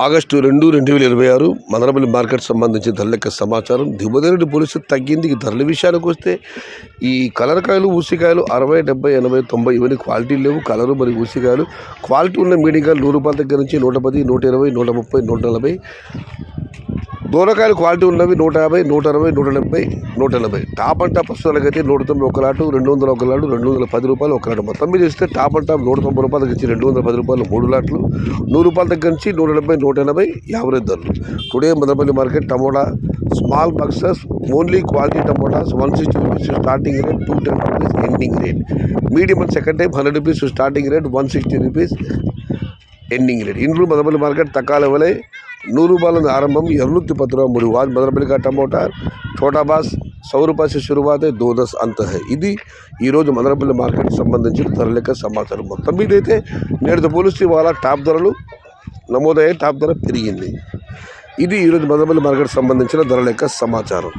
August 2, 2026 Madanapalle market సంబంధించిన ధరల యొక్క సమాచారం. దిగుమతి పోలీసు తగ్గింది. ఈ ధరల విషయానికి వస్తే ఈ కలరకాయలు ఊసికాయలు 60, 70, 80, 90 ఇవన్నీ క్వాలిటీ లేవు. కలరు మరియు ఊసికాయలు క్వాలిటీ ఉన్న మీడియంకాయలు 100 రూపాయల దగ్గర నుంచి 110, 120, 130, 140. దూరకాయలు క్వాలిటీ ఉన్నవి 150, 160, 170, 180. టాప్ అండ్ టాప్ పుస్తకాలకైతే 190 ఒక లాటు, 200 ఒక లాటు, 210 రూపాయలు ఒక లాటు. మొత్తం మీద ఇస్తే టాప్ అండ్ టాప్ 190 రూపాయల దగ్గర నుంచి 210 రూపాయలు 3 లాట్లు, 100 రూపాయల దగ్గర నుంచి 170, 180 యావరేజ్ ధరలు. Today Madanapalle market tomato small boxes only quality tomatoes 160 rupees starting rate, 210 rupees ending rate. Medium and second type 100 rupees starting rate, 160 rupees ending rate. ఇండ్లు మదనపల్లి మార్కెట్ తక్కువ వలె 100 రూపాయల ఆరంభం, 230 రూపాయలు 3 आज मदनपल्ली का टमोटा छोटा बास 100 रुपये से शुरुआत है, 210 अंत है. ఇది ఈరోజు మదనపల్లి మార్కెట్ సంబంధించిన ధరల యొక్క సమాచారం. మొత్తం మీద అయితే నేటితో పోలిస్తే ఇవాళ టాప్ ధరలు నమోదయ్యే, టాప్ ధర పెరిగింది. ఇది ఈరోజు మదనపల్లి మార్కెట్ సంబంధించిన ధరల యొక్క సమాచారం.